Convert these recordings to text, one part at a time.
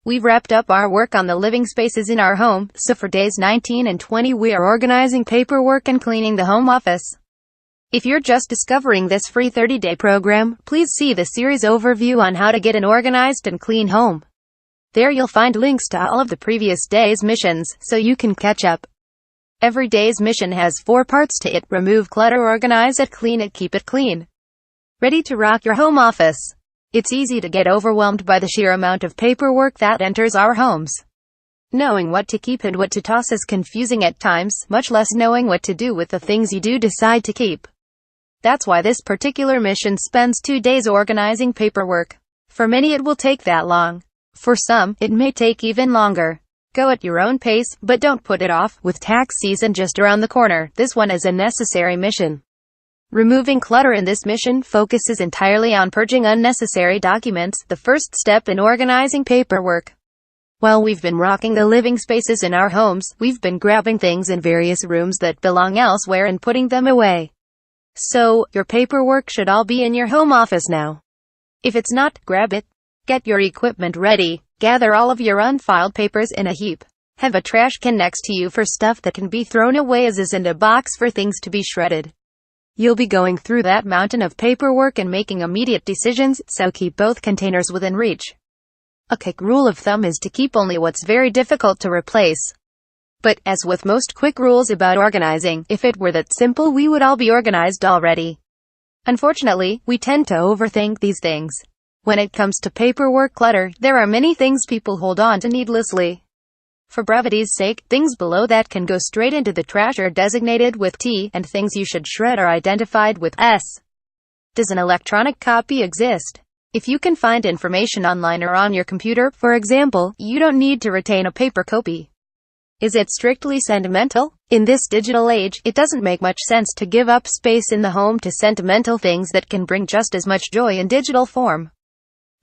We've wrapped up our work on the living spaces in our home, so for days 19 and 20 we are organizing paperwork and cleaning the home office. If you're just discovering this free 30-day program, please see the series overview on how to get an organized and clean home. There you'll find links to all of the previous day's missions, so you can catch up. Every day's mission has 4 parts to it: remove clutter, organize it, clean it, keep it clean. Ready to rock your home office? It's easy to get overwhelmed by the sheer amount of paperwork that enters our homes. Knowing what to keep and what to toss is confusing at times, much less knowing what to do with the things you do decide to keep. That's why this particular mission spends 2 days organizing paperwork. For many it will take that long. For some, it may take even longer. Go at your own pace, but don't put it off. With tax season just around the corner, this one is a necessary mission. Removing clutter in this mission focuses entirely on purging unnecessary documents, the first step in organizing paperwork. While we've been rocking the living spaces in our homes, we've been grabbing things in various rooms that belong elsewhere and putting them away. So, your paperwork should all be in your home office now. If it's not, grab it. Get your equipment ready. Gather all of your unfiled papers in a heap. Have a trash can next to you for stuff that can be thrown away, as is, and a box for things to be shredded. You'll be going through that mountain of paperwork and making immediate decisions, so keep both containers within reach. A quick rule of thumb is to keep only what's very difficult to replace. But, as with most quick rules about organizing, if it were that simple we would all be organized already. Unfortunately, we tend to overthink these things. When it comes to paperwork clutter, there are many things people hold on to needlessly. For brevity's sake, things below that can go straight into the trash are designated with T, and things you should shred are identified with S. Does an electronic copy exist? If you can find information online or on your computer, for example, you don't need to retain a paper copy. Is it strictly sentimental? In this digital age, it doesn't make much sense to give up space in the home to sentimental things that can bring just as much joy in digital form.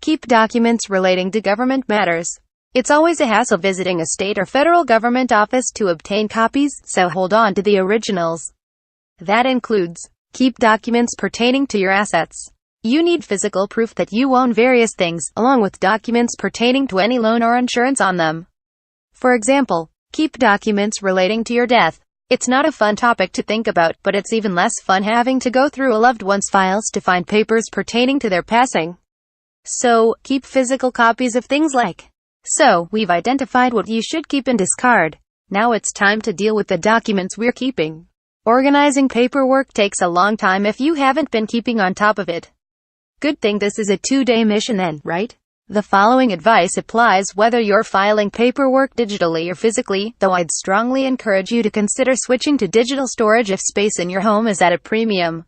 Keep documents relating to government matters. It's always a hassle visiting a state or federal government office to obtain copies, so hold on to the originals. That includes, keep documents pertaining to your assets. You need physical proof that you own various things, along with documents pertaining to any loan or insurance on them. For example, keep documents relating to your death. It's not a fun topic to think about, but it's even less fun having to go through a loved one's files to find papers pertaining to their passing. So, keep physical copies of things like. So, we've identified what you should keep and discard. Now it's time to deal with the documents we're keeping. Organizing paperwork takes a long time if you haven't been keeping on top of it. Good thing this is a 2-day mission then, right? The following advice applies whether you're filing paperwork digitally or physically, though I'd strongly encourage you to consider switching to digital storage if space in your home is at a premium.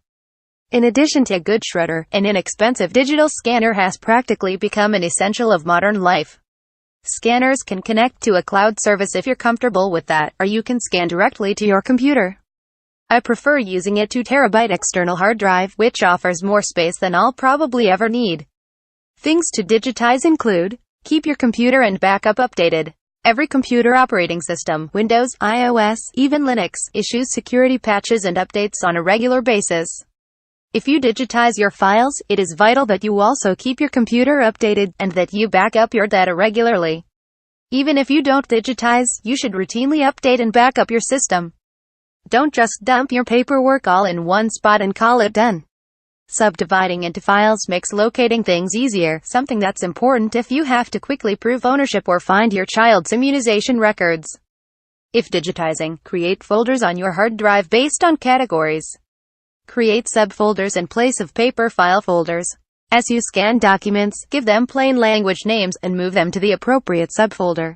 In addition to a good shredder, an inexpensive digital scanner has practically become an essential of modern life. Scanners can connect to a cloud service if you're comfortable with that, or you can scan directly to your computer. I prefer using a 2 terabyte external hard drive, which offers more space than I'll probably ever need. Things to digitize include, keep your computer and backup updated. Every computer operating system, Windows, iOS, even Linux, issues security patches and updates on a regular basis. If you digitize your files, it is vital that you also keep your computer updated, and that you back up your data regularly. Even if you don't digitize, you should routinely update and back up your system. Don't just dump your paperwork all in one spot and call it done. Subdividing into files makes locating things easier, something that's important if you have to quickly prove ownership or find your child's immunization records. If digitizing, create folders on your hard drive based on categories. Create subfolders in place of paper file folders. As you scan documents, give them plain language names, and move them to the appropriate subfolder.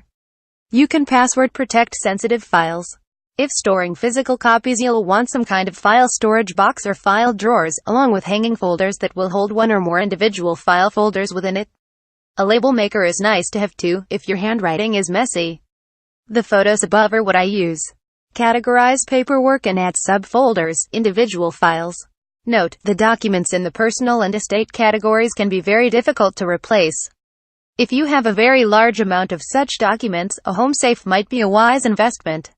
You can password protect sensitive files. If storing physical copies, you'll want some kind of file storage box or file drawers, along with hanging folders that will hold one or more individual file folders within it. A label maker is nice to have too, if your handwriting is messy. The photos above are what I use. Categorize paperwork and add subfolders, individual files. Note, the documents in the personal and estate categories can be very difficult to replace. If you have a very large amount of such documents, a home safe might be a wise investment.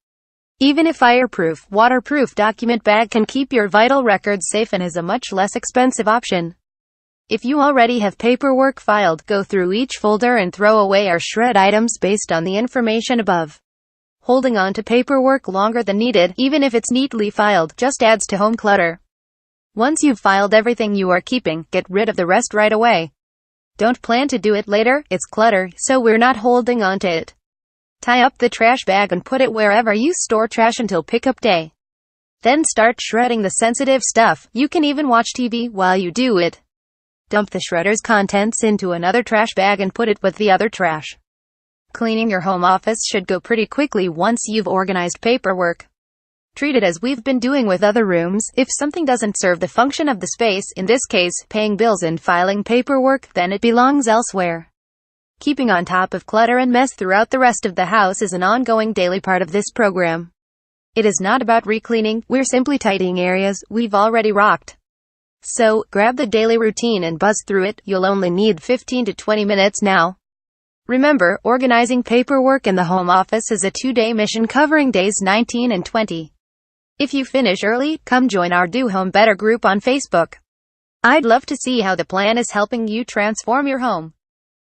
Even a fireproof, waterproof document bag can keep your vital records safe and is a much less expensive option. If you already have paperwork filed, go through each folder and throw away or shred items based on the information above. Holding on to paperwork longer than needed, even if it's neatly filed, just adds to home clutter. Once you've filed everything you are keeping, get rid of the rest right away. Don't plan to do it later, it's clutter, so we're not holding on to it. Tie up the trash bag and put it wherever you store trash until pickup day. Then start shredding the sensitive stuff. You can even watch TV while you do it. Dump the shredder's contents into another trash bag and put it with the other trash. Cleaning your home office should go pretty quickly once you've organized paperwork. Treat it as we've been doing with other rooms. If something doesn't serve the function of the space, in this case, paying bills and filing paperwork, then it belongs elsewhere. Keeping on top of clutter and mess throughout the rest of the house is an ongoing daily part of this program. It is not about recleaning, we're simply tidying areas we've already rocked. So, grab the daily routine and buzz through it. You'll only need 15 to 20 minutes now. Remember, organizing paperwork in the home office is a 2-day mission covering days 19 and 20. If you finish early, come join our Do Home Better group on Facebook. I'd love to see how the plan is helping you transform your home.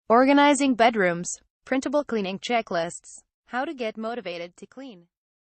Organizing bedrooms, printable cleaning checklists, how to get motivated to clean.